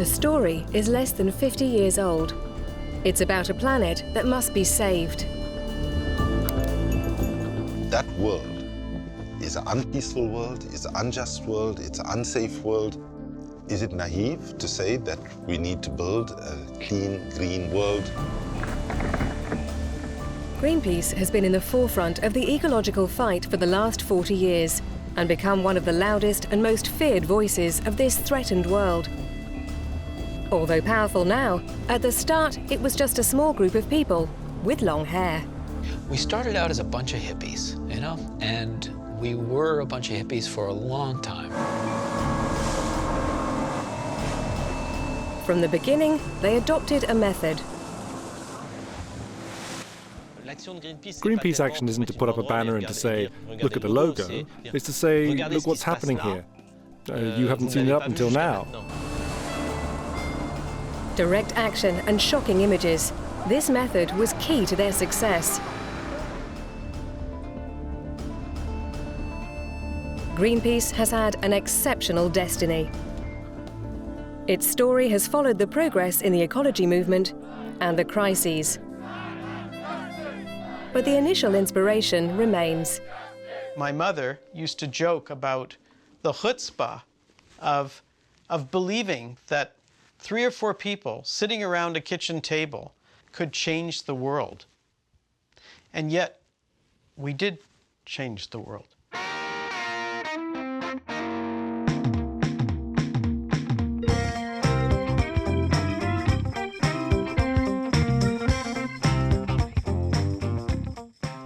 story is less than 50 years old. It's about a planet that must be saved. That world is an unpeaceful world, it's an unjust world, it's an unsafe world. Is it naive to say that we need to build a clean, green world? Greenpeace has been in the forefront of the ecological fight for the last 40 years and become one of the loudest and most feared voices of this threatened world. Although powerful now, at the start it was just a small group of people with long hair. We started out as a bunch of hippies, you know, and we were a bunch of hippies for a long time. From the beginning, they adopted a method. Greenpeace action isn't to put up a banner and to say, look at the logo. It's to say, look what's happening here. You haven't seen it up until now. Direct action and shocking images. This method was key to their success. Greenpeace has had an exceptional destiny. Its story has followed the progress in the ecology movement and the crises. But the initial inspiration remains. My mother used to joke about the chutzpah of believing that 3 or 4 people sitting around a kitchen table could change the world. And yet, we did change the world.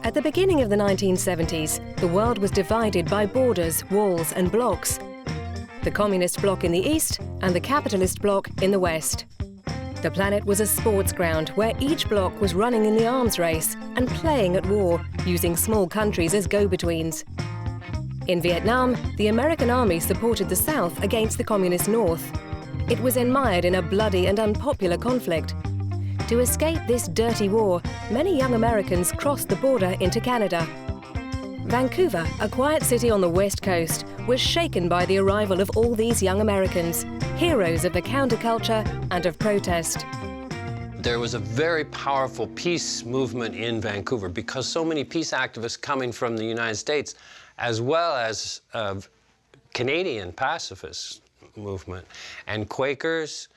At the beginning of the 1970s, the world was divided by borders, walls and blocks. The communist bloc in the east and the capitalist bloc in the west. The planet was a sports ground where each bloc was running in the arms race and playing at war, using small countries as go-betweens. In Vietnam, the American army supported the South against the communist North. It was enmired in a bloody and unpopular conflict. To escape this dirty war, many young Americans crossed the border into Canada. Vancouver, a quiet city on the west coast, was shaken by the arrival of all these young Americans, heroes of the counterculture and of protest. There was a very powerful peace movement in Vancouver because so many peace activists coming from the United States, as well as Canadian pacifist movement, and Quakers,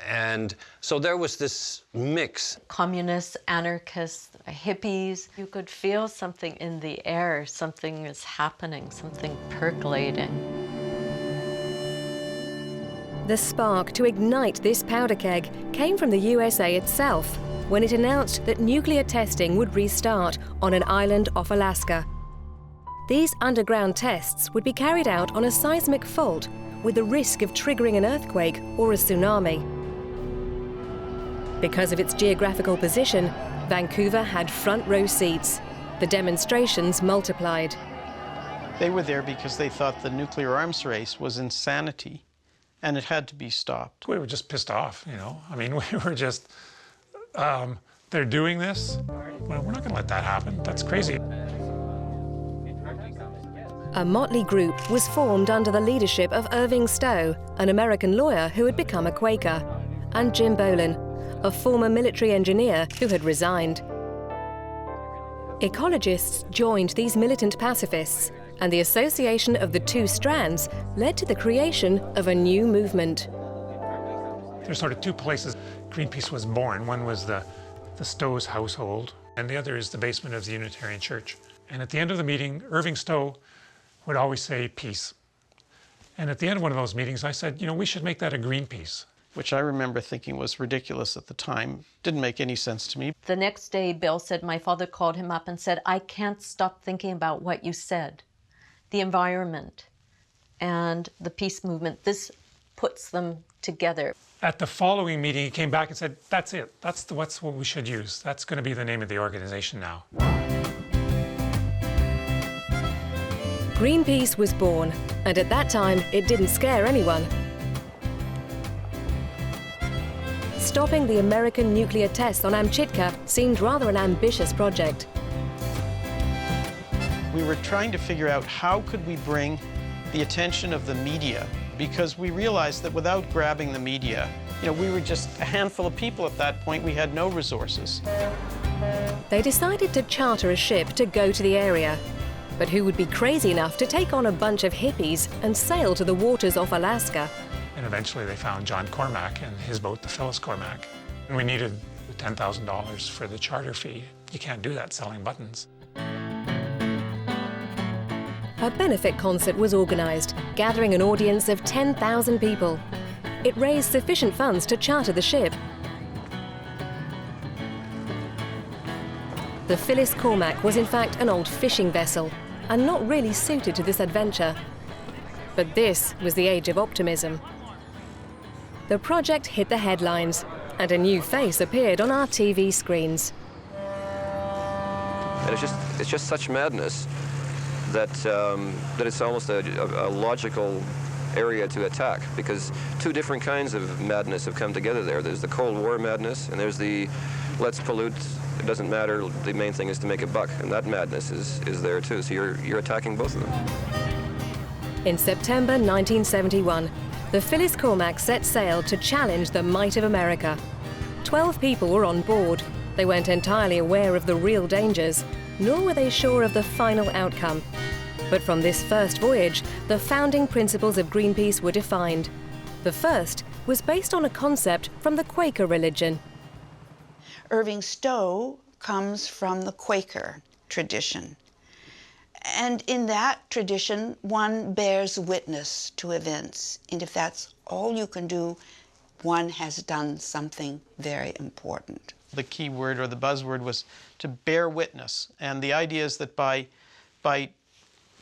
and so there was this mix. Communists, anarchists, hippies. You could feel something in the air, something is happening, something percolating. The spark to ignite this powder keg came from the USA itself, when it announced that nuclear testing would restart on an island off Alaska. These underground tests would be carried out on a seismic fault with the risk of triggering an earthquake or a tsunami. Because of its geographical position, Vancouver had front row seats. The demonstrations multiplied. They were there because they thought the nuclear arms race was insanity, and it had to be stopped. We were just pissed off, you know. I mean, we were just, they're doing this. Well, we're not going to let that happen. That's crazy. A motley group was formed under the leadership of Irving Stowe, an American lawyer who had become a Quaker, and Jim Bolin, a former military engineer who had resigned. Ecologists joined these militant pacifists, and the association of the two strands led to the creation of a new movement. There's sort of 2 places Greenpeace was born. One was the Stowe's household, and the other is the basement of the Unitarian Church. And at the end of the meeting, Irving Stowe would always say peace. And at the end of one of those meetings, I said, you know, we should make that a Greenpeace. Which I remember thinking was ridiculous at the time. Didn't make any sense to me. The next day, Bill said my father called him up and said, I can't stop thinking about what you said. The environment and the peace movement, this puts them together. At the following meeting, he came back and said, that's it. That's what we should use. That's going to be the name of the organization now. Greenpeace was born, and at that time, it didn't scare anyone. Stopping the American nuclear tests on Amchitka seemed rather an ambitious project. We were trying to figure out how could we bring the attention of the media because we realized that without grabbing the media, we were just a handful of people at that point. We had no resources. They decided to charter a ship to go to the area. But who would be crazy enough to take on a bunch of hippies and sail to the waters off Alaska? And eventually they found John Cormack and his boat, the Phyllis Cormack. And we needed $10,000 for the charter fee. You can't do that selling buttons. A benefit concert was organised, gathering an audience of 10,000 people. It raised sufficient funds to charter the ship. The Phyllis Cormack was in fact an old fishing vessel and not really suited to this adventure. But this was the age of optimism. The project hit the headlines and a new face appeared on our TV screens. And it's just such madness that it's almost a logical area to attack, because two different kinds of madness have come together there. There's the Cold War madness, and there's the let's pollute, it doesn't matter, the main thing is to make a buck, and that madness is there too, so you're attacking both of them. In September 1971, the Phyllis Cormack set sail to challenge the might of America. 12 people were on board. They weren't entirely aware of the real dangers, nor were they sure of the final outcome. But from this first voyage, the founding principles of Greenpeace were defined. The first was based on a concept from the Quaker religion. Irving Stowe comes from the Quaker tradition. And in that tradition, one bears witness to events. And if that's all you can do, one has done something very important. The key word or the buzzword was to bear witness. And the idea is that by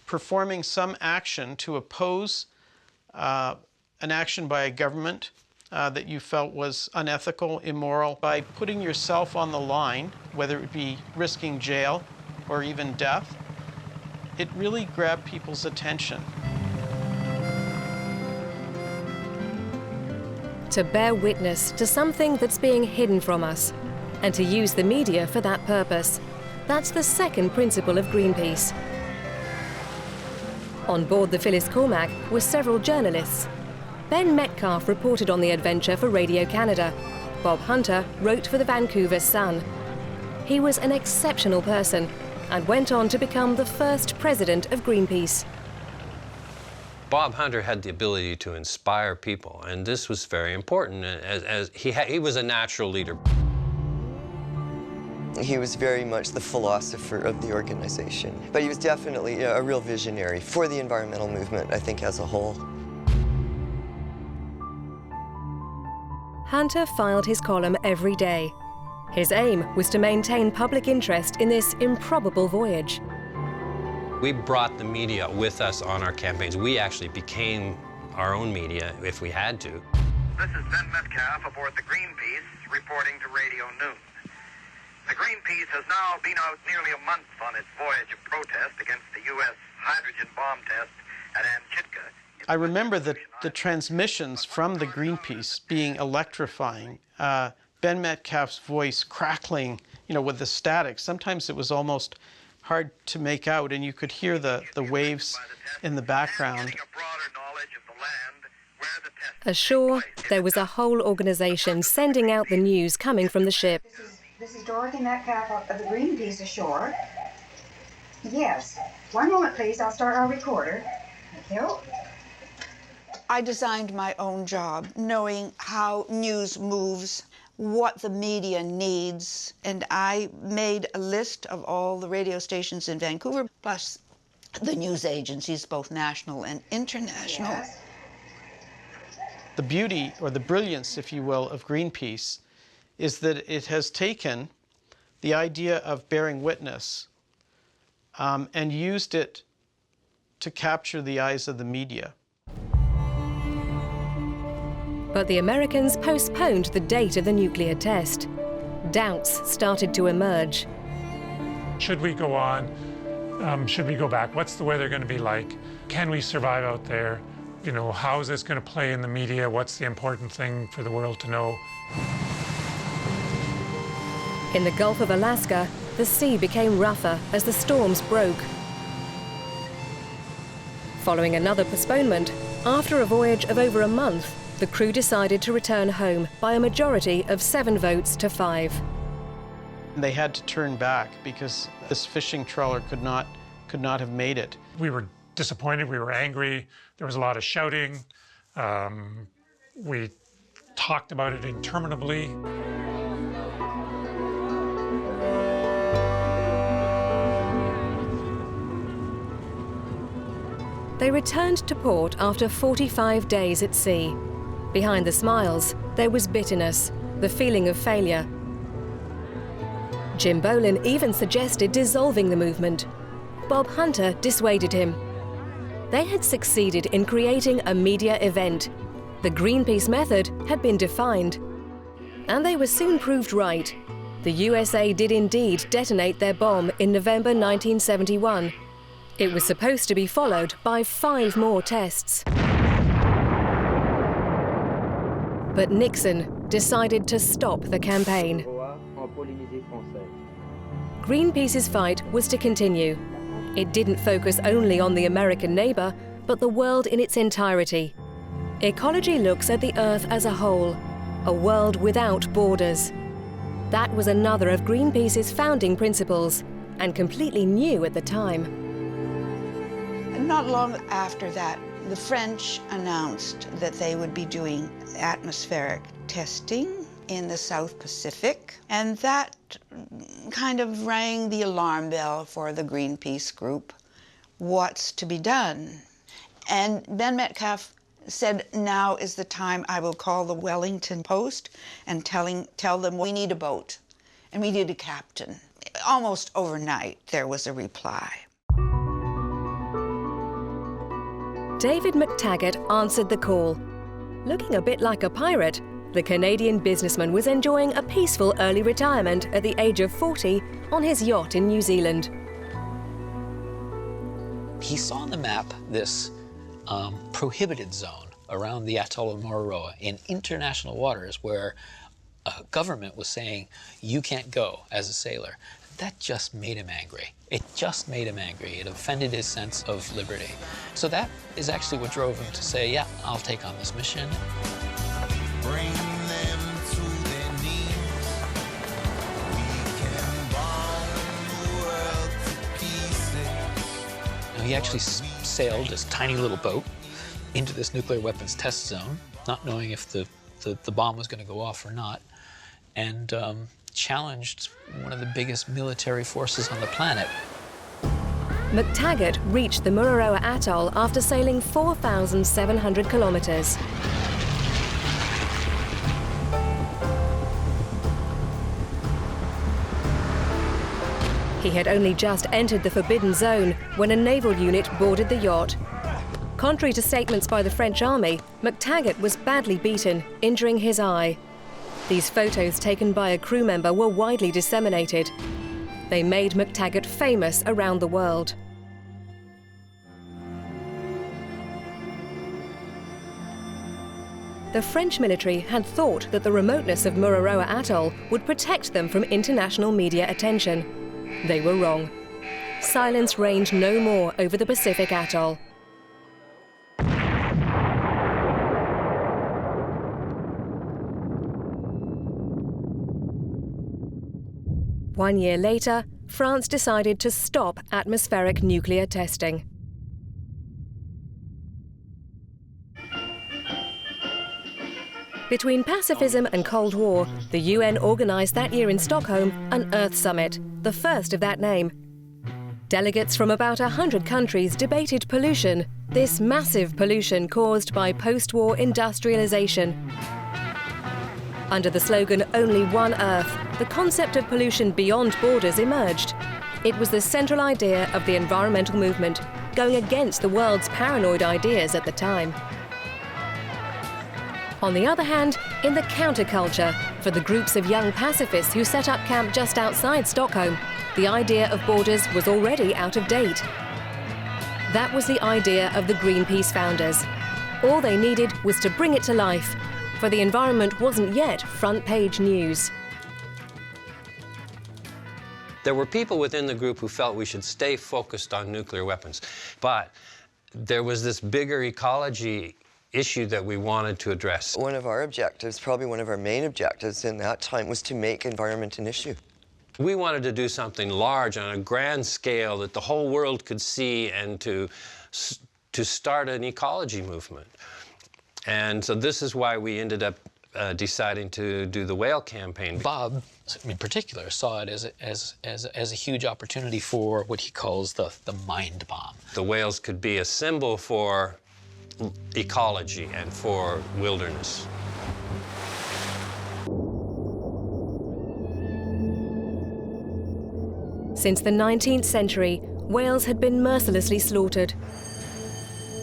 performing some action to oppose an action by a government that you felt was unethical, immoral, by putting yourself on the line, whether it be risking jail or even death, it really grabbed people's attention. To bear witness to something that's being hidden from us, and to use the media for that purpose. That's the second principle of Greenpeace. On board the Phyllis Cormack were several journalists. Ben Metcalf reported on the adventure for Radio Canada. Bob Hunter wrote for the Vancouver Sun. He was an exceptional person and went on to become the first president of Greenpeace. Bob Hunter had the ability to inspire people, and this was very important, as he was a natural leader. He was very much the philosopher of the organization, but he was definitely a real visionary for the environmental movement, I think, as a whole. Hunter filed his column every day. His aim was to maintain public interest in this improbable voyage. We brought the media with us on our campaigns. We actually became our own media if we had to. This is Ben Metcalf aboard the Greenpeace reporting to Radio Noon. The Greenpeace has now been out nearly a month on its voyage of protest against the U.S. hydrogen bomb test at Amchitka. I remember the transmissions from the Greenpeace being electrifying. Ben Metcalf's voice crackling, with the static. Sometimes it was almost hard to make out, and you could hear the waves in the background. Ashore, there was a whole organization sending out the news coming from the ship. This is Dorothy Metcalf of the Greenpeace ashore. Yes. One moment, please. I'll start our recorder. Thank you. I designed my own job, knowing how news moves, what the media needs, and I made a list of all the radio stations in Vancouver, plus the news agencies, both national and international. Yes. The beauty, or the brilliance, if you will, of Greenpeace is that it has taken the idea of bearing witness and used it to capture the eyes of the media. But the Americans postponed the date of the nuclear test. Doubts started to emerge. Should we go on? Should we go back? What's the weather going to be like? Can we survive out there? How is this going to play in the media? What's the important thing for the world to know? In the Gulf of Alaska, the sea became rougher as the storms broke. Following another postponement, After a voyage of over a month, the crew decided to return home by a majority of 7 votes to 5. They had to turn back because this fishing trawler could not have made it. We were disappointed, we were angry, there was a lot of shouting. We talked about it interminably. They returned to port after 45 days at sea. Behind the smiles, there was bitterness, the feeling of failure. Jim Bolin even suggested dissolving the movement. Bob Hunter dissuaded him. They had succeeded in creating a media event. The Greenpeace method had been defined. And they were soon proved right. The USA did indeed detonate their bomb in November 1971. It was supposed to be followed by 5 more tests. But Nixon decided to stop the campaign. Greenpeace's fight was to continue. It didn't focus only on the American neighbour, but the world in its entirety. Ecology looks at the Earth as a whole, a world without borders. That was another of Greenpeace's founding principles, and completely new at the time. Not long after that, the French announced that they would be doing atmospheric testing in the South Pacific, and that kind of rang the alarm bell for the Greenpeace group. What's to be done? And Ben Metcalfe said, now is the time. I will call the Wellington Post and tell them we need a boat, and we need a captain. Almost overnight, there was a reply. David McTaggart answered the call. Looking a bit like a pirate, the Canadian businessman was enjoying a peaceful early retirement at the age of 40 on his yacht in New Zealand. He saw on the map this prohibited zone around the atoll of Mururoa in international waters where a government was saying, you can't go as a sailor. That just made him angry. It just made him angry. It offended his sense of liberty. So that is actually what drove him to say, yeah, I'll take on this mission. Bring them to their knees. We can bomb the world to pieces. Now, he actually sailed this tiny little boat into this nuclear weapons test zone, not knowing if the bomb was going to go off or not, and challenged one of the biggest military forces on the planet. McTaggart reached the Mururoa Atoll after sailing 4,700 kilometers. He had only just entered the forbidden zone when a naval unit boarded the yacht. Contrary to statements by the French army, McTaggart was badly beaten, injuring his eye. These photos taken by a crew member were widely disseminated. They made McTaggart famous around the world. The French military had thought that the remoteness of Mururoa Atoll would protect them from international media attention. They were wrong. Silence reigned no more over the Pacific atoll. One year later, France decided to stop atmospheric nuclear testing. Between pacifism and Cold War, the UN organised that year in Stockholm an Earth Summit, the first of that name. Delegates from about 100 countries debated pollution, this massive pollution caused by post-war industrialisation. Under the slogan, "Only One Earth," the concept of pollution beyond borders emerged. It was the central idea of the environmental movement, going against the world's paranoid ideas at the time. On the other hand, in the counterculture, for the groups of young pacifists who set up camp just outside Stockholm, the idea of borders was already out of date. That was the idea of the Greenpeace founders. All they needed was to bring it to life, for the environment wasn't yet front-page news. There were people within the group who felt we should stay focused on nuclear weapons. But there was this bigger ecology issue that we wanted to address. One of our objectives, probably one of our main objectives in that time, was to make environment an issue. We wanted to do something large on a grand scale that the whole world could see, and to start an ecology movement. And so this is why we ended up deciding to do the whale campaign. Bob, in particular, saw it as a huge opportunity for what he calls the mind bomb. The whales could be a symbol for ecology and for wilderness. Since the 19th century, whales had been mercilessly slaughtered.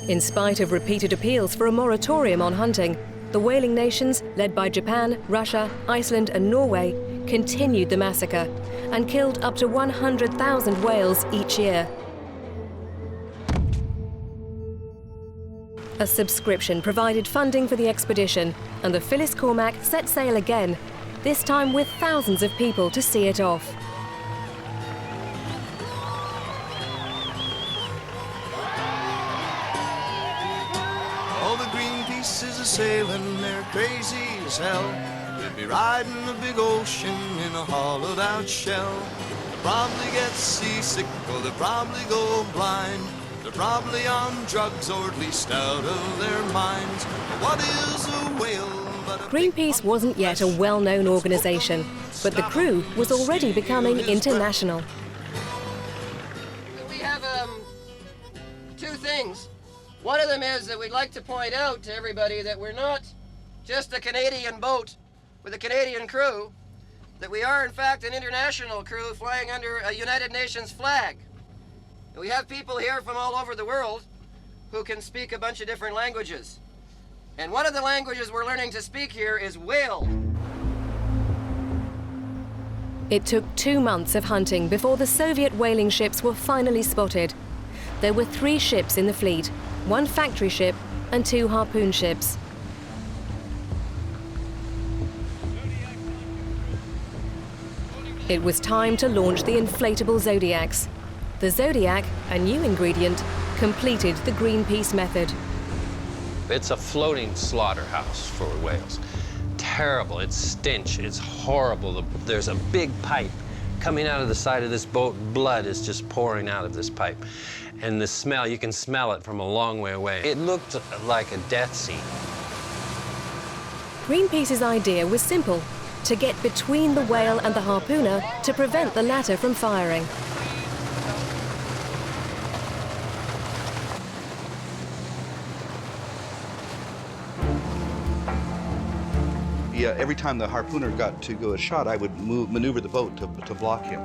In spite of repeated appeals for a moratorium on hunting, the whaling nations, led by Japan, Russia, Iceland and Norway, continued the massacre and killed up to 100,000 whales each year. A subscription provided funding for the expedition, and the Phyllis Cormac set sail again, this time with thousands of people to see it off. All the Greenpeace is a-sailing, they're crazy as hell. They'd be riding the big ocean in a hollowed-out shell. They'll probably get seasick, or they'll probably go blind. They're probably on drugs, or at least out of their minds. What is a whale but a Greenpeace wasn't yet a well-known organisation, but the crew was already becoming international. We have two things. One of them is that we'd like to point out to everybody that we're not just a Canadian boat with a Canadian crew, that we are in fact an international crew flying under a United Nations flag. And we have people here from all over the world who can speak a bunch of different languages. And one of the languages we're learning to speak here is whale. It took 2 months of hunting before the Soviet whaling ships were finally spotted. There were 3 ships in the fleet, 1 factory ship and 2 harpoon ships. It was time to launch the inflatable Zodiacs. The Zodiac, a new ingredient, completed the Greenpeace method. It's a floating slaughterhouse for whales. Terrible, it's stench, it's horrible. There's a big pipe coming out of the side of this boat. Blood is just pouring out of this pipe. And the smell, you can smell it from a long way away. It looked like a death scene. Greenpeace's idea was simple: to get between the whale and the harpooner to prevent the latter from firing. Yeah, every time the harpooner got to go a shot, I would maneuver the boat to block him.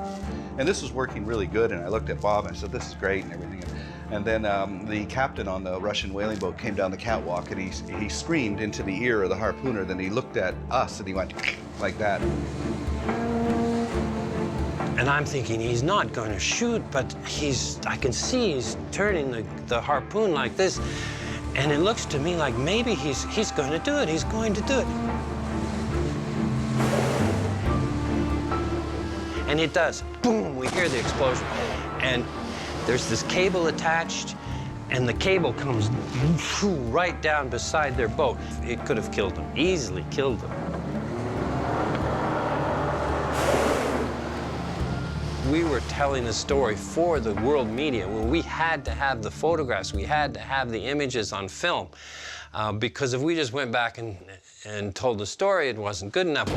And this was working really good, and I looked at Bob and I said, this is great and everything. And then the captain on the Russian whaling boat came down the catwalk and he screamed into the ear of the harpooner. Then he looked at us and he went like that. And I'm thinking he's not going to shoot, but I can see he's turning the harpoon like this. And it looks to me like maybe he's going to do it. He's going to do it. And it does. Boom, we hear the explosion. And there's this cable attached, and the cable comes right down beside their boat. It could have killed them, easily killed them. We were telling the story for the world media. Well, we had to have the photographs, we had to have the images on film, because if we just went back and told the story, it wasn't good enough.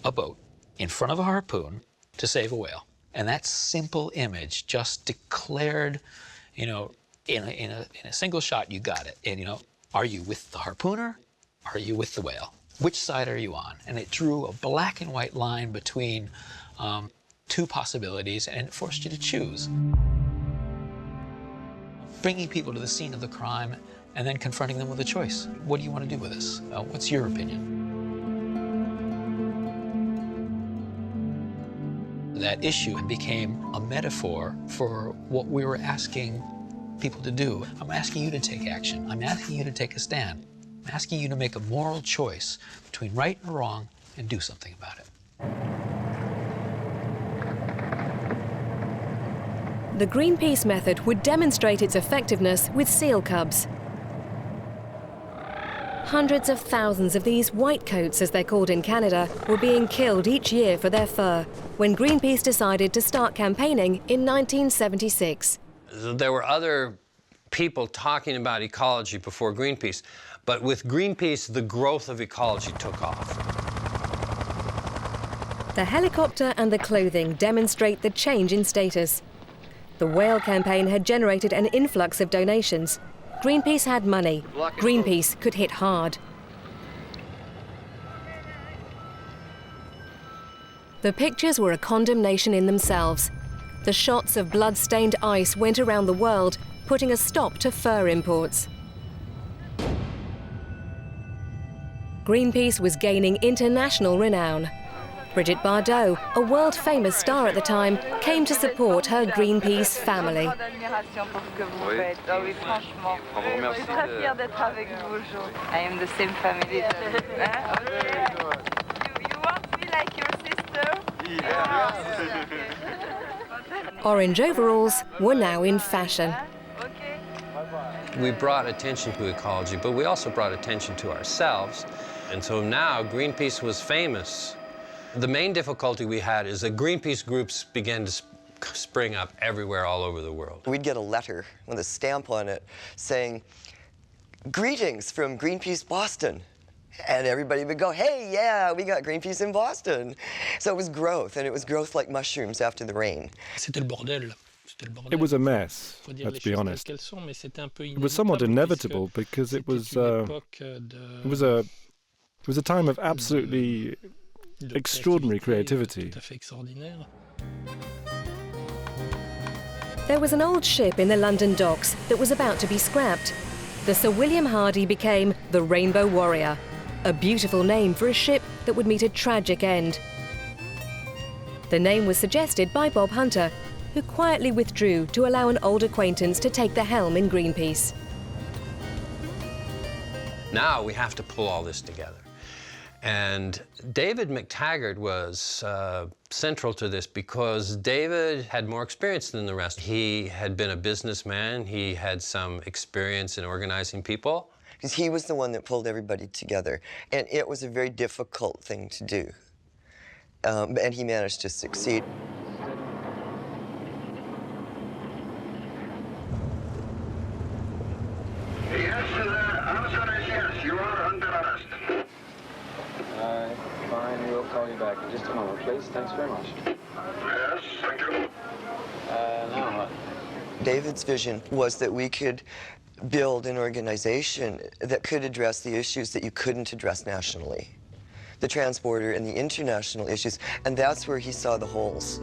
A boat in front of a harpoon to save a whale. And that simple image just declared, in a single shot, you got it. And, are you with the harpooner? Are you with the whale? Which side are you on? And it drew a black and white line between 2 possibilities, and it forced you to choose. Bringing people to the scene of the crime and then confronting them with a choice. What do you want to do with this? What's your opinion? That issue became a metaphor for what we were asking people to do. I'm asking you to take action. I'm asking you to take a stand. I'm asking you to make a moral choice between right and wrong and do something about it. the Greenpeace method would demonstrate its effectiveness with seal cubs. Hundreds of thousands of these whitecoats, as they're called in Canada, were being killed each year for their fur when Greenpeace decided to start campaigning in 1976. There were other people talking about ecology before Greenpeace, but with Greenpeace, the growth of ecology took off. The helicopter and the clothing demonstrate the change in status. The whale campaign had generated an influx of donations. Greenpeace had money. Greenpeace could hit hard. The pictures were a condemnation in themselves. The shots of blood-stained ice went around the world, putting a stop to fur imports. Greenpeace was gaining international renown. Brigitte Bardot, a world-famous star at the time, came to support her Greenpeace family. I am the same family. You want me like your sister? Orange overalls were now in fashion. We brought attention to ecology, but we also brought attention to ourselves. And so now Greenpeace was famous. The main difficulty we had is that Greenpeace groups began to spring up everywhere all over the world. We'd get a letter with a stamp on it saying, "Greetings from Greenpeace Boston." And everybody would go, "Hey, yeah, we got Greenpeace in Boston." So it was growth, and it was growth like mushrooms after the rain. It was a mess, let's be honest. It was somewhat inevitable because it was a time of absolutely extraordinary creativity. There was an old ship in the London docks that was about to be scrapped. The Sir William Hardy became the Rainbow Warrior, a beautiful name for a ship that would meet a tragic end. The name was suggested by Bob Hunter, who quietly withdrew to allow an old acquaintance to take the helm in Greenpeace. Now we have to pull all this together. And David McTaggart was central to this because David had more experience than the rest. He had been a businessman. He had some experience in organizing people. Because he was the one that pulled everybody together. And it was a very difficult thing to do. And he managed to succeed. Yes, the answer is yes. You are under arrest. Fine, we'll call you back in just a moment, please. Thanks very much. Yes, thank you. Now what? David's vision was that we could build an organization that could address the issues that you couldn't address nationally. The transborder and the international issues, and that's where he saw the holes.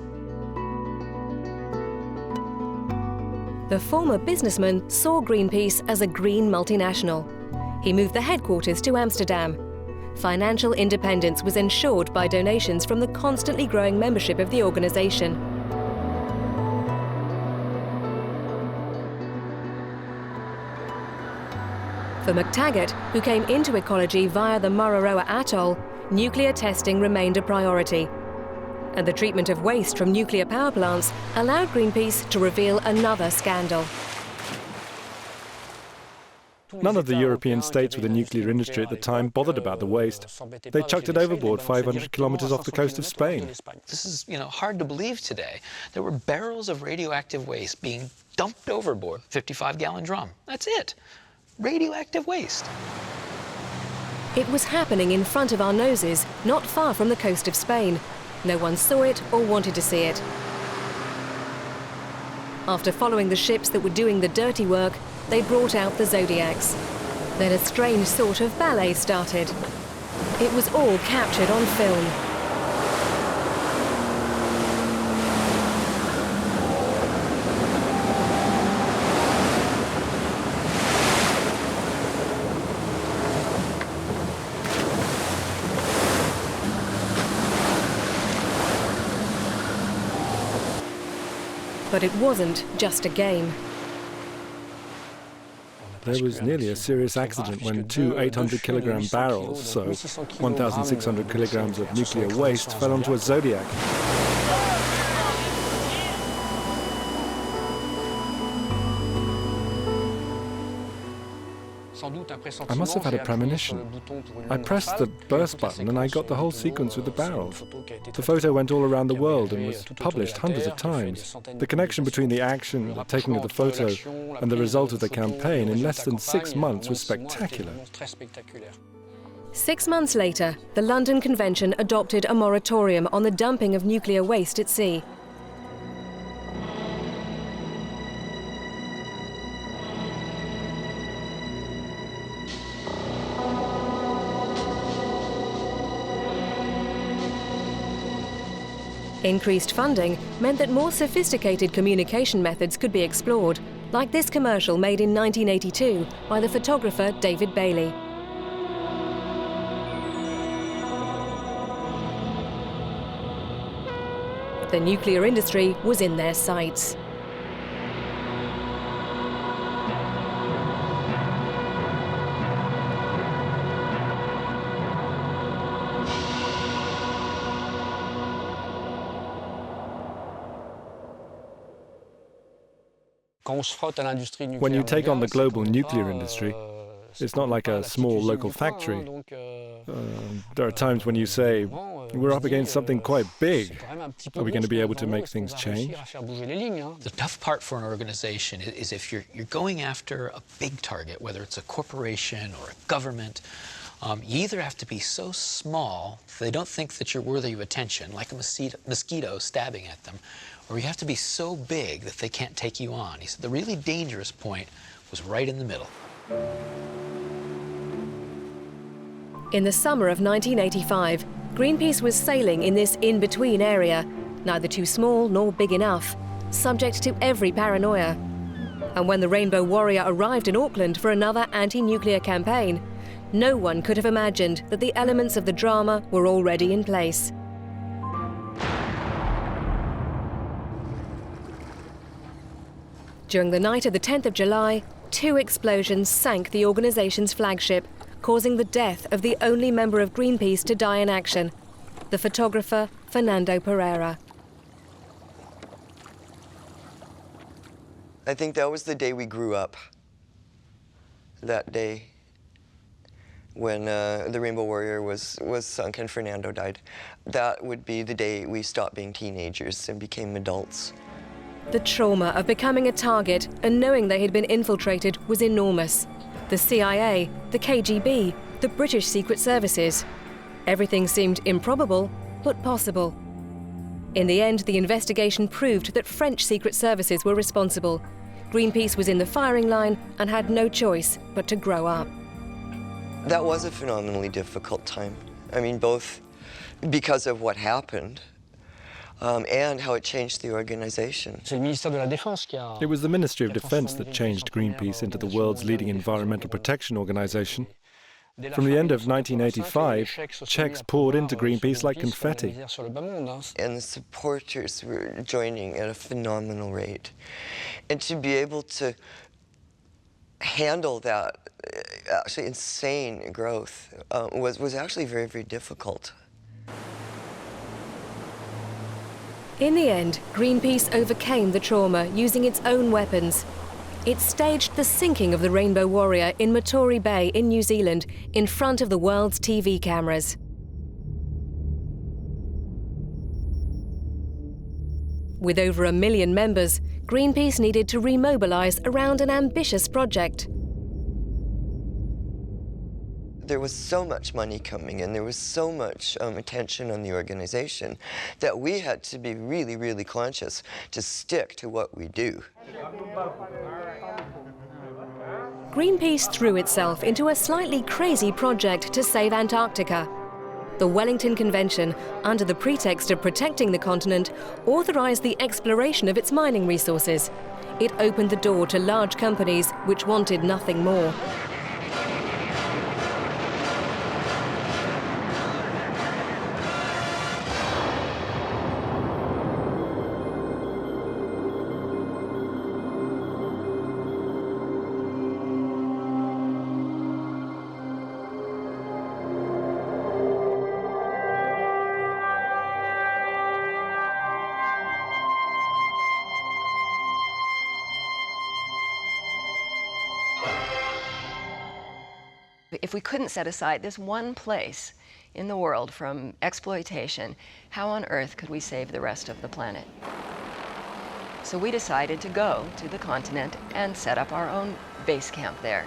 The former businessman saw Greenpeace as a green multinational. He moved the headquarters to Amsterdam. Financial independence was ensured by donations from the constantly growing membership of the organization. For McTaggart, who came into ecology via the Mururoa Atoll, nuclear testing remained a priority. And the treatment of waste from nuclear power plants allowed Greenpeace to reveal another scandal. None of the European states with a nuclear industry at the time bothered about the waste. They chucked it overboard 500 kilometers off the coast of Spain. This is, hard to believe today. There were barrels of radioactive waste being dumped overboard, 55-gallon drum. That's it. Radioactive waste. It was happening in front of our noses, not far from the coast of Spain. No one saw it or wanted to see it. After following the ships that were doing the dirty work, they brought out the Zodiacs. Then a strange sort of ballet started. It was all captured on film. But it wasn't just a game. There was nearly a serious accident when two 800-kilogram barrels, so 1,600 kilograms of nuclear waste, fell onto a Zodiac. I must have had a premonition. I pressed the burst button and I got the whole sequence with the barrels. The photo went all around the world and was published hundreds of times. The connection between the action, the taking of the photo, and the result of the campaign in less than 6 months was spectacular. 6 months later, the London Convention adopted a moratorium on the dumping of nuclear waste at sea. Increased funding meant that more sophisticated communication methods could be explored, like this commercial made in 1982 by the photographer David Bailey. The nuclear industry was in their sights. When you take on the global nuclear industry, it's not like a small local factory. There are times when you say, we're up against something quite big. Are we going to be able to make things change? The tough part for an organization is if you're going after a big target, whether it's a corporation or a government, you either have to be so small they don't think that you're worthy of attention, like a mosquito stabbing at them, or you have to be so big that they can't take you on. He said the really dangerous point was right in the middle. In the summer of 1985, Greenpeace was sailing in this in-between area, neither too small nor big enough, subject to every paranoia. And when the Rainbow Warrior arrived in Auckland for another anti-nuclear campaign, no one could have imagined that the elements of the drama were already in place. During the night of the 10th of July, 2 explosions sank the organization's flagship, causing the death of the only member of Greenpeace to die in action, the photographer Fernando Pereira. I think that was the day we grew up. That day when the Rainbow Warrior was sunk and Fernando died. That would be the day we stopped being teenagers and became adults. The trauma of becoming a target and knowing they had been infiltrated was enormous. The CIA, the KGB, the British Secret Services. Everything seemed improbable, but possible. In the end, the investigation proved that French Secret Services were responsible. Greenpeace was in the firing line and had no choice but to grow up. That was a phenomenally difficult time. I mean, both because of what happened, and how it changed the organization. It was the Ministry of Defense that changed Greenpeace into the world's leading environmental protection organization. From the end of 1985, checks poured into Greenpeace like confetti. And the supporters were joining at a phenomenal rate. And to be able to handle that actually insane growth was actually very, very difficult. In the end, Greenpeace overcame the trauma using its own weapons. It staged the sinking of the Rainbow Warrior in Matori Bay in New Zealand in front of the world's TV cameras. With over 1 million members, Greenpeace needed to remobilize around an ambitious project. There was so much money coming in, there was so much attention on the organization that we had to be really, really conscious to stick to what we do. Greenpeace threw itself into a slightly crazy project to save Antarctica. The Wellington Convention, under the pretext of protecting the continent, authorized the exploration of its mining resources. It opened the door to large companies which wanted nothing more. If we couldn't set aside this one place in the world from exploitation, how on earth could we save the rest of the planet? So we decided to go to the continent and set up our own base camp there.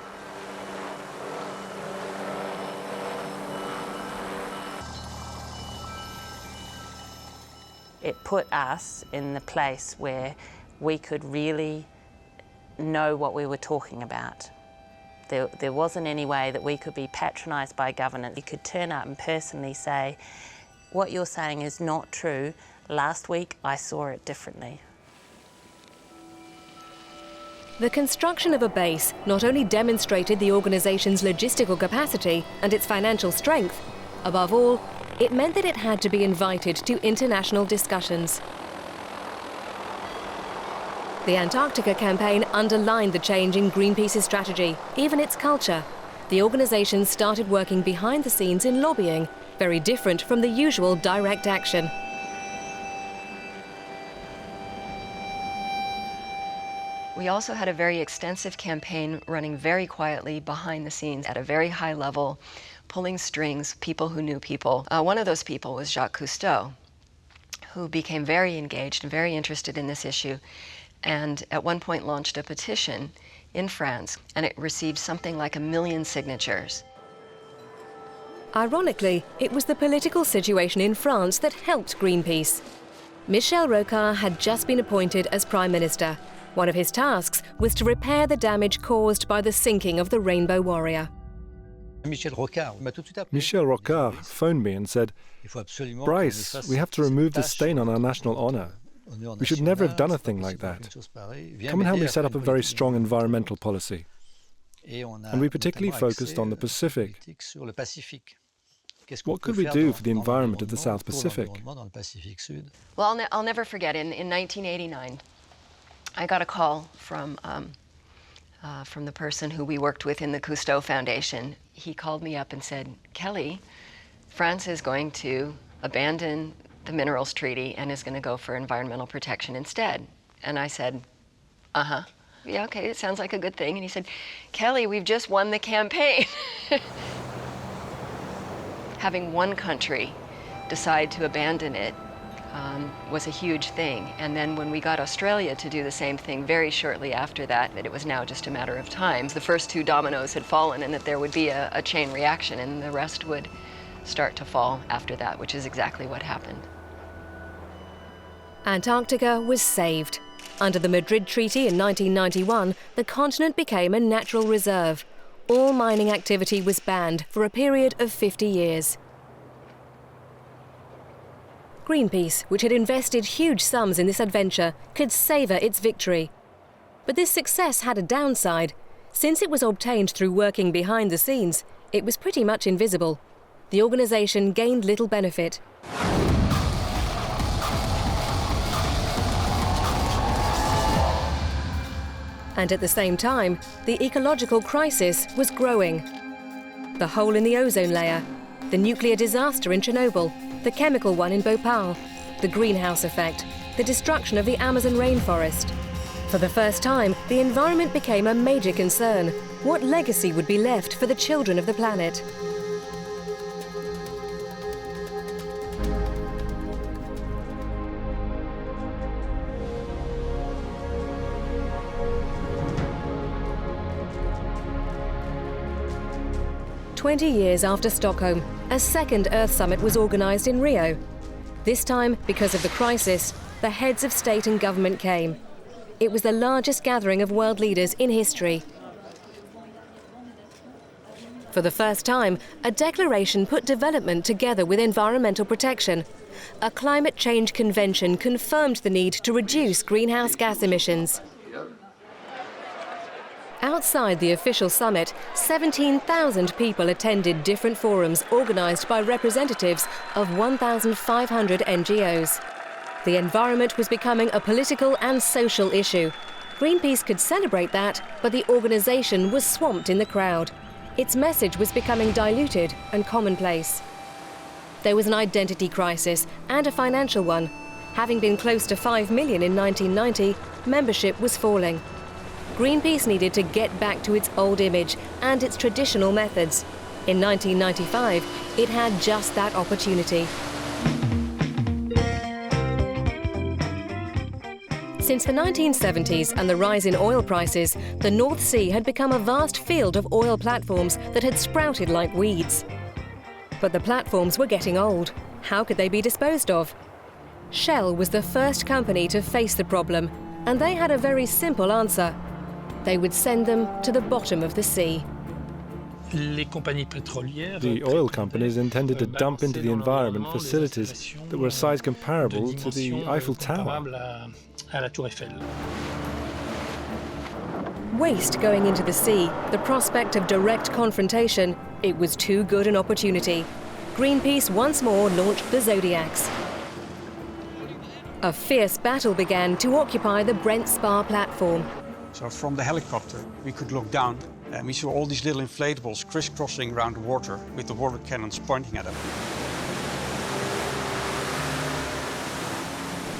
It put us in the place where we could really know what we were talking about. There wasn't any way that we could be patronised by government. You could turn up and personally say, what you're saying is not true. Last week I saw it differently. The construction of a base not only demonstrated the organisation's logistical capacity and its financial strength, above all, it meant that it had to be invited to international discussions. The Antarctica campaign underlined the change in Greenpeace's strategy, even its culture. The organisation started working behind the scenes in lobbying, very different from the usual direct action. We also had a very extensive campaign running very quietly behind the scenes at a very high level, pulling strings, people who knew people. One of those people was Jacques Cousteau, who became very engaged and very interested in this issue, and at one point launched a petition in France, and it received something like 1 million signatures. Ironically, it was the political situation in France that helped Greenpeace. Michel Rocard had just been appointed as Prime Minister. One of his tasks was to repair the damage caused by the sinking of the Rainbow Warrior. Michel Rocard phoned me and said, "Bryce, we have to remove the stain on our national honour. We should never have done a thing like that. Come and help me set up a very strong environmental policy." And we particularly focused on the Pacific. What could we do for the environment of the South Pacific? Well, I'll never forget, in 1989, I got a call from the person who we worked with in the Cousteau Foundation. He called me up and said, "Kelly, France is going to abandon the Minerals Treaty and is going to go for environmental protection instead." And I said, "Uh-huh. Yeah, okay, it sounds like a good thing." And he said, "Kelly, we've just won the campaign." Having one country decide to abandon it was a huge thing. And then when we got Australia to do the same thing very shortly after that it was now just a matter of time. The first two dominoes had fallen, and that there would be a chain reaction, and the rest would start to fall after that, which is exactly what happened. Antarctica was saved. Under the Madrid Treaty in 1991, the continent became a natural reserve. All mining activity was banned for a period of 50 years. Greenpeace, which had invested huge sums in this adventure, could savour its victory. But this success had a downside. Since it was obtained through working behind the scenes, it was pretty much invisible. The organisation gained little benefit. And at the same time, the ecological crisis was growing. The hole in the ozone layer, the nuclear disaster in Chernobyl, the chemical one in Bhopal, the greenhouse effect, the destruction of the Amazon rainforest. For the first time, the environment became a major concern. What legacy would be left for the children of the planet? "20 years after Stockholm, a second Earth Summit was organised in Rio. This time, because of the crisis, the heads of state and government came. It was the largest gathering of world leaders in history. For the first time, a declaration put development together with environmental protection. A climate change convention confirmed the need to reduce greenhouse gas emissions. Outside the official summit, 17,000 people attended different forums organised by representatives of 1,500 NGOs. The environment was becoming a political and social issue. Greenpeace could celebrate that, but the organisation was swamped in the crowd. Its message was becoming diluted and commonplace. There was an identity crisis and a financial one. Having been close to 5 million in 1990, membership was falling. Greenpeace needed to get back to its old image and its traditional methods. In 1995, it had just that opportunity. Since the 1970s and the rise in oil prices, the North Sea had become a vast field of oil platforms that had sprouted like weeds. But the platforms were getting old. How could they be disposed of? Shell was the first company to face the problem, and they had a very simple answer. They would send them to the bottom of the sea. The oil companies intended to dump into the environment facilities that were a size comparable to the Eiffel Tower. Waste going into the sea, the prospect of direct confrontation, it was too good an opportunity. Greenpeace once more launched the Zodiacs. A fierce battle began to occupy the Brent Spar platform. So from the helicopter, we could look down and we saw all these little inflatables crisscrossing around the water with the water cannons pointing at them.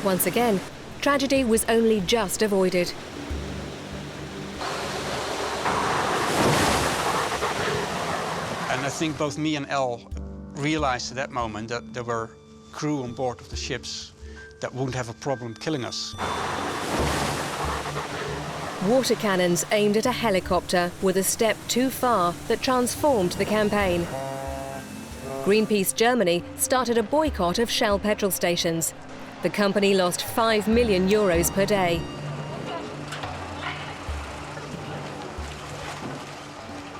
Once again, tragedy was only just avoided. And I think both me and Elle realized at that moment that there were crew on board of the ships that wouldn't have a problem killing us. Water cannons aimed at a helicopter were the step too far that transformed the campaign. Greenpeace Germany started a boycott of Shell petrol stations. The company lost €5 million per day.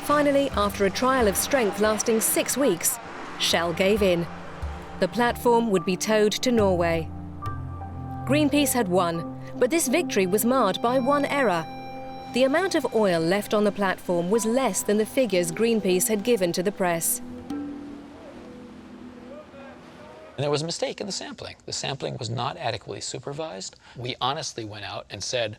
Finally, after a trial of strength lasting 6 weeks, Shell gave in. The platform would be towed to Norway. Greenpeace had won, but this victory was marred by one error. The amount of oil left on the platform was less than the figures Greenpeace had given to the press. And there was a mistake in the sampling. The sampling was not adequately supervised. We honestly went out and said,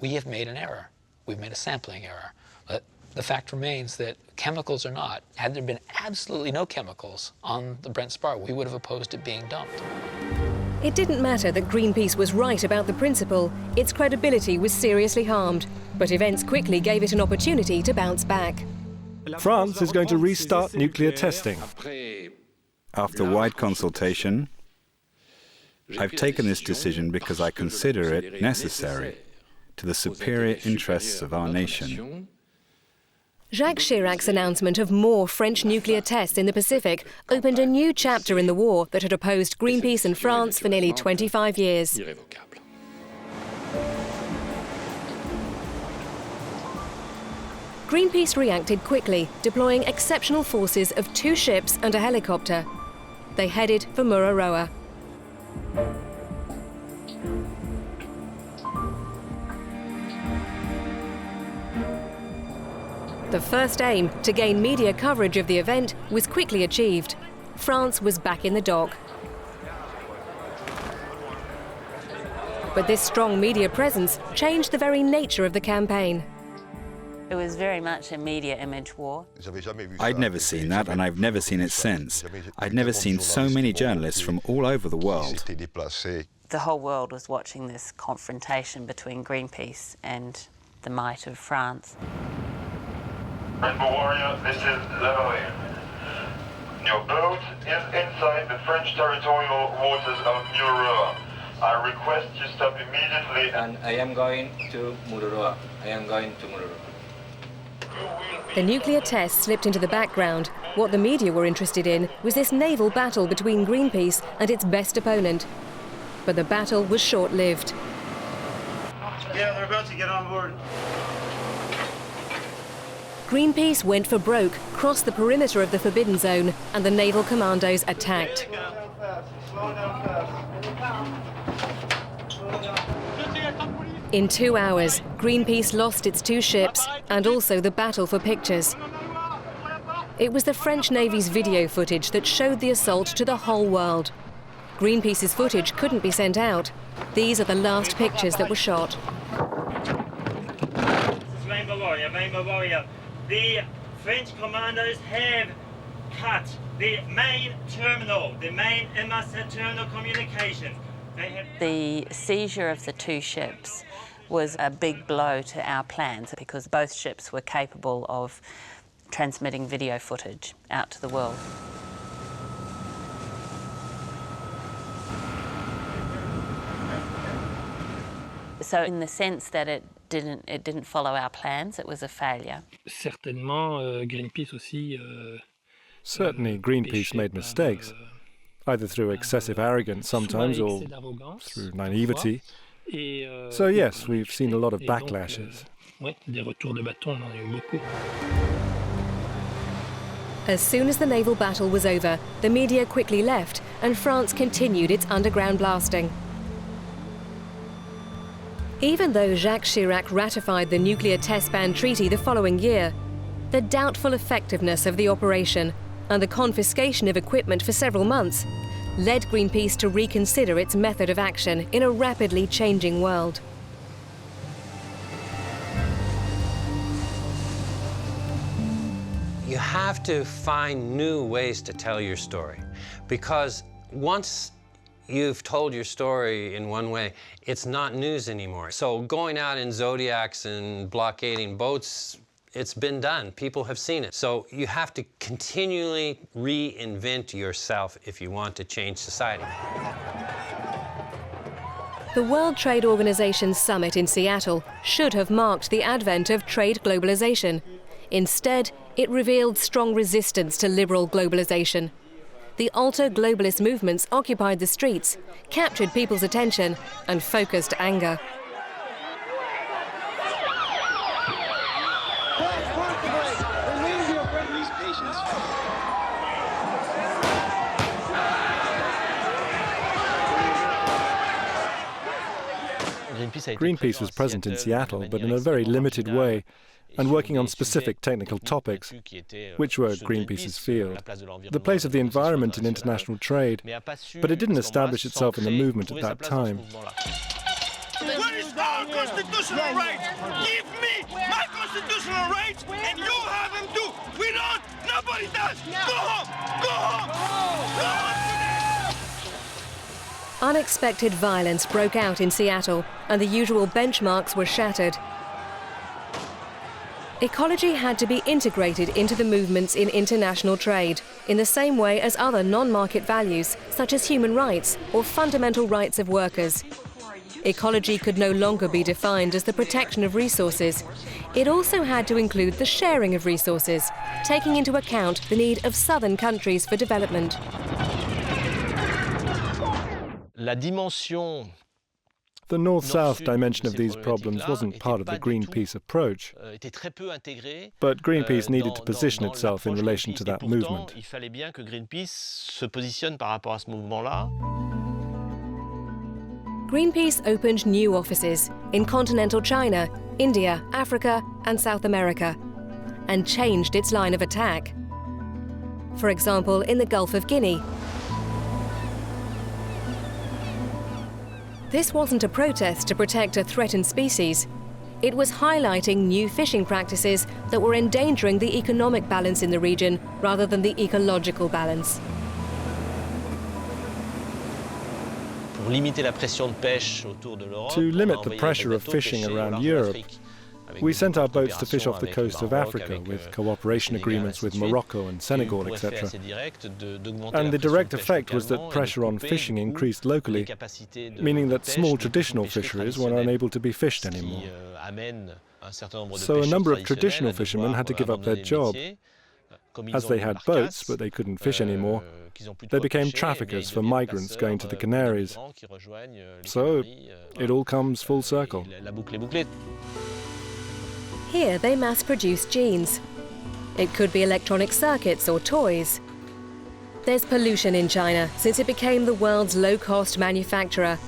we have made an error. We've made a sampling error. But the fact remains that chemicals or not, had there been absolutely no chemicals on the Brent Spar, we would have opposed it being dumped. It didn't matter that Greenpeace was right about the principle. Its credibility was seriously harmed. But events quickly gave it an opportunity to bounce back. France is going to restart nuclear testing. After wide consultation, I've taken this decision because I consider it necessary to the superior interests of our nation. Jacques Chirac's announcement of more French nuclear tests in the Pacific opened a new chapter in the war that had opposed Greenpeace and France for nearly 25 years. Greenpeace reacted quickly, deploying exceptional forces of 2 ships and a helicopter. They headed for Mururoa. The first aim, to gain media coverage of the event, was quickly achieved. France was back in the dock. But this strong media presence changed the very nature of the campaign. It was very much a media image war. I'd never seen that, and I've never seen it since. I'd never seen so many journalists from all over the world. The whole world was watching this confrontation between Greenpeace and the might of France. Rainbow Warrior, this is Leveling. Your boat is inside the French territorial waters of Mururoa. I request you stop immediately. And I am going to Mururoa. I am going to Mururoa. The nuclear test slipped into the background. What the media were interested in was this naval battle between Greenpeace and its best opponent. But the battle was short-lived. Yeah, they're about to get on board. Greenpeace went for broke, crossed the perimeter of the Forbidden Zone, and the naval commandos attacked. In 2 hours, Greenpeace lost its 2 ships and also the battle for pictures. It was the French Navy's video footage that showed the assault to the whole world. Greenpeace's footage couldn't be sent out. These are the last pictures that were shot. This is Rainbow Warrior. The French commandos have cut the main terminal, the main MSA terminal communication. The seizure of the 2 ships was a big blow to our plans because both ships were capable of transmitting video footage out to the world. So in the sense that it didn't follow our plans, it was a failure. Certainly Greenpeace made mistakes, either through excessive arrogance sometimes or through naivety. So yes, we've seen a lot of backlashes. As soon as the naval battle was over, the media quickly left and France continued its underground blasting. Even though Jacques Chirac ratified the nuclear test ban treaty the following year, the doubtful effectiveness of the operation and the confiscation of equipment for several months led Greenpeace to reconsider its method of action in a rapidly changing world. You have to find new ways to tell your story, because once you've told your story in one way, it's not news anymore. So going out in Zodiacs and blockading boats, it's been done. People have seen it. So you have to continually reinvent yourself if you want to change society. The World Trade Organization's summit in Seattle should have marked the advent of trade globalization. Instead, it revealed strong resistance to liberal globalization. The ultra-globalist movements occupied the streets, captured people's attention, and focused anger. Greenpeace was present in Seattle, but in a very limited way, and working on specific technical topics, which were Greenpeace's field. The place of the environment in international trade, but it didn't establish itself in the movement at that time. Where is our constitutional rights? Give me my constitutional rights, and you have them too. We don't. Nobody does. Go home. Go home. Go home. Unexpected violence broke out in Seattle, and the usual benchmarks were shattered. Ecology had to be integrated into the movements in international trade, in the same way as other non-market values, such as human rights or fundamental rights of workers. Ecology could no longer be defined as the protection of resources. It also had to include the sharing of resources, taking into account the need of southern countries for development. The north-south dimension of these problems wasn't part of the Greenpeace approach, but Greenpeace needed to position itself in relation to that movement. Greenpeace opened new offices in continental China, India, Africa, and South America, and changed its line of attack. For example, in the Gulf of Guinea. This wasn't a protest to protect a threatened species. It was highlighting new fishing practices that were endangering the economic balance in the region rather than the ecological balance. To limit the pressure of fishing around Europe, we sent our boats to fish off the coast of Africa with cooperation agreements with Morocco and Senegal, etc. And the direct effect was that pressure on fishing increased locally, meaning that small traditional fisheries were unable to be fished anymore. So a number of traditional fishermen had to give up their job. As they had boats, but they couldn't fish anymore, they became traffickers for migrants going to the Canaries. So it all comes full circle. Here they mass-produce genes. It could be electronic circuits or toys. There's pollution in China since it became the world's low-cost manufacturer.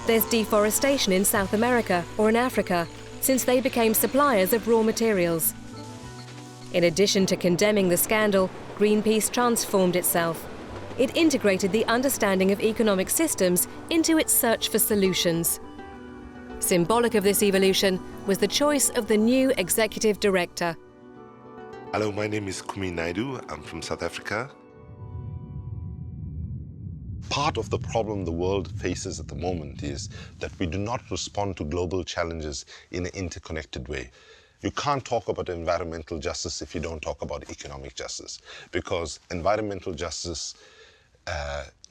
There's deforestation in South America or in Africa since they became suppliers of raw materials. In addition to condemning the scandal, Greenpeace transformed itself. It integrated the understanding of economic systems into its search for solutions. Symbolic of this evolution was the choice of the new executive director. Hello, my name is Kumi Naidu. I'm from South Africa. Part of the problem the world faces at the moment is that we do not respond to global challenges in an interconnected way. You can't talk about environmental justice if you don't talk about economic justice, because environmental justice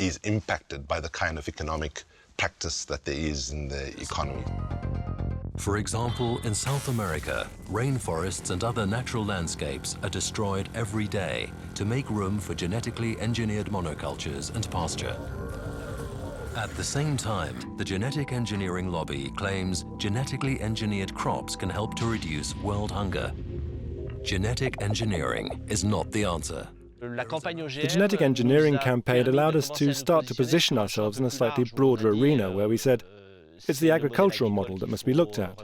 is impacted by the kind of economic practice that there is in the economy. For example, in South America, rainforests and other natural landscapes are destroyed every day to make room for genetically engineered monocultures and pasture. At the same time, the genetic engineering lobby claims genetically engineered crops can help to reduce world hunger. Genetic engineering is not the answer. The genetic engineering campaign allowed us to start to position ourselves in a slightly broader arena where we said, it's the agricultural model that must be looked at.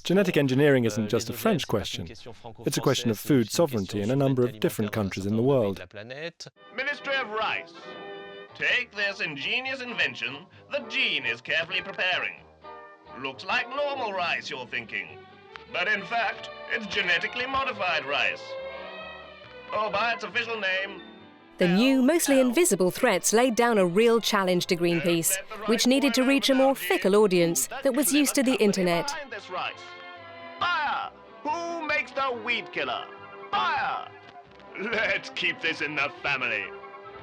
Genetic engineering isn't just a French question. It's a question of food sovereignty in a number of different countries in the world. Ministry of Rice. Take this ingenious invention that Jean is carefully preparing. Looks like normal rice, you're thinking. But in fact, it's genetically modified rice. Oh, by its official name, the new, mostly invisible threats laid down a real challenge to Greenpeace, which needed to reach a more fickle audience that was used to the internet. Fire! Who makes the weed killer? Fire! Let's keep this in the family.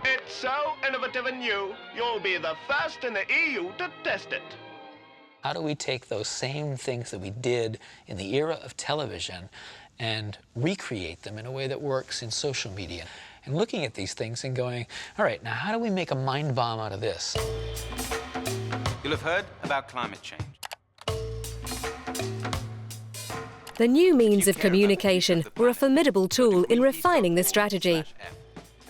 It's so innovative and new, you'll be the first in the EU to test it. How do we take those same things that we did in the era of television and recreate them in a way that works in social media? And looking at these things and going, all right, now how do we make a mind bomb out of this? You'll have heard about climate change. The new means of communication were a formidable tool in refining the strategy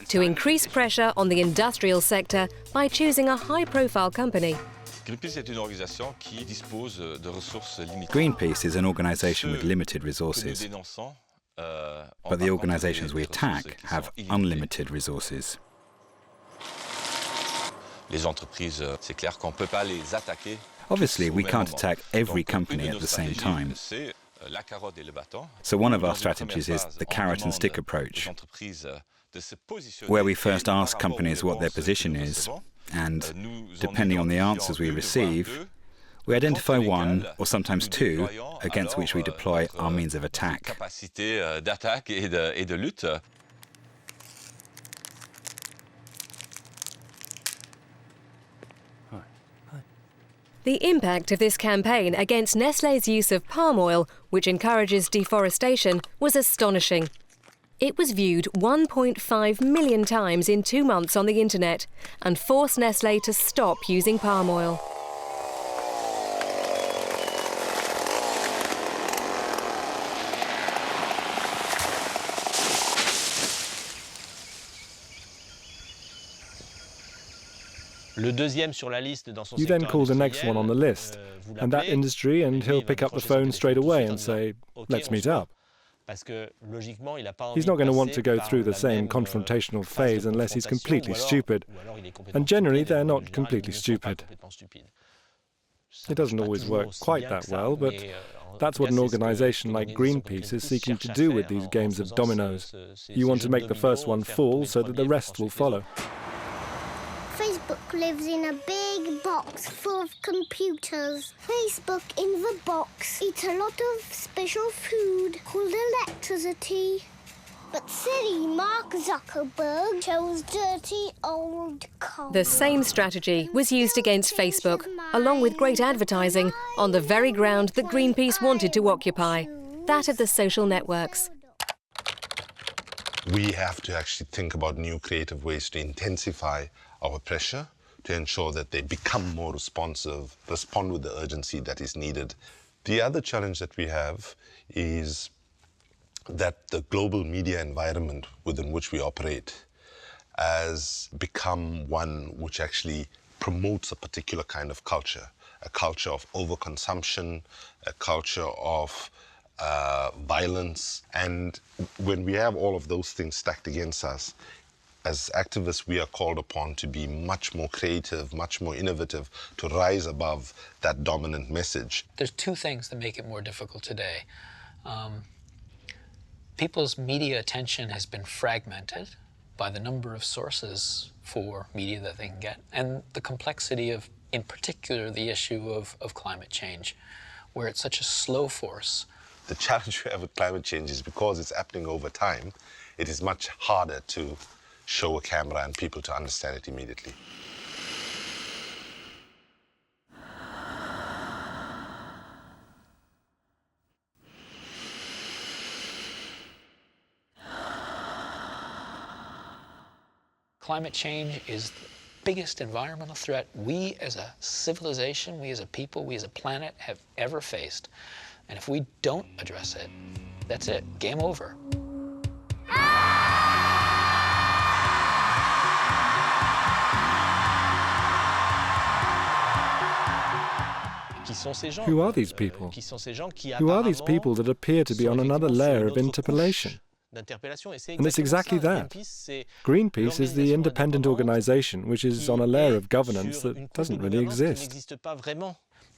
to increase pressure on the industrial sector by choosing a high-profile company. Greenpeace is an organisation with limited resources. But the organisations we attack have unlimited resources. Obviously, we can't attack every company at the same time. So one of our strategies is the carrot and stick approach, where we first ask companies what their position is, and depending on the answers we receive, we identify one, or sometimes two, against which we deploy our means of attack. The impact of this campaign against Nestlé's use of palm oil, which encourages deforestation, was astonishing. It was viewed 1.5 million times in 2 months on the internet and forced Nestlé to stop using palm oil. You then call the next one on the list, and that industry, and he'll pick up the phone straight away and say, let's meet up. He's not going to want to go through the same confrontational phase unless he's completely stupid. And generally, they're not completely stupid. It doesn't always work quite that well, but that's what an organisation like Greenpeace is seeking to do with these games of dominoes. You want to make the first one fall so that the rest will follow. Facebook lives in a big box full of computers. Facebook in the box eats a lot of special food called electricity. But silly Mark Zuckerberg chose dirty old coal. The same strategy was used against Facebook, along with great advertising, on the very ground that Greenpeace wanted to occupy, that of the social networks. We have to actually think about new creative ways to intensify our pressure, to ensure that they become more responsive, respond with the urgency that is needed. The other challenge that we have is that the global media environment within which we operate has become one which actually promotes a particular kind of culture, a culture of overconsumption, a culture of violence. And when we have all of those things stacked against us, as activists, we are called upon to be much more creative, much more innovative, to rise above that dominant message. There's two things that make it more difficult today. People's media attention has been fragmented by the number of sources for media that they can get, and the complexity of, in particular, the issue of climate change, where it's such a slow force The challenge we have with climate change is because it's happening over time, it is much harder to show a camera and people to understand it immediately. Climate change is the biggest environmental threat we as a civilization, we as a people, we as a planet have ever faced. And if we don't address it, that's it, game over. Who are these people? Who are these people that appear to be on another layer of interpellation? And it's exactly that. Greenpeace is the independent organization which is on a layer of governance that doesn't really exist.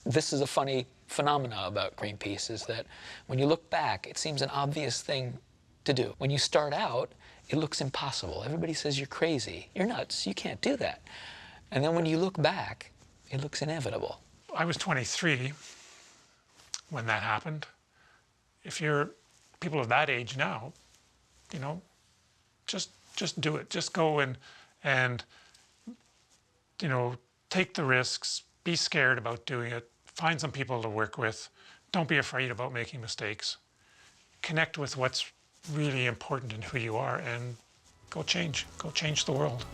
This is a funny phenomena about Greenpeace, is that when you look back, it seems an obvious thing to do. When you start out, it looks impossible. Everybody says you're crazy, you're nuts, you can't do that. And then when you look back, it looks inevitable. I was 23 when that happened. If you're people of that age now, you know, just do it. Just go and you know, take the risks. Be scared about doing it. Find some people to work with. Don't be afraid about making mistakes. Connect with what's really important in who you are and go change the world.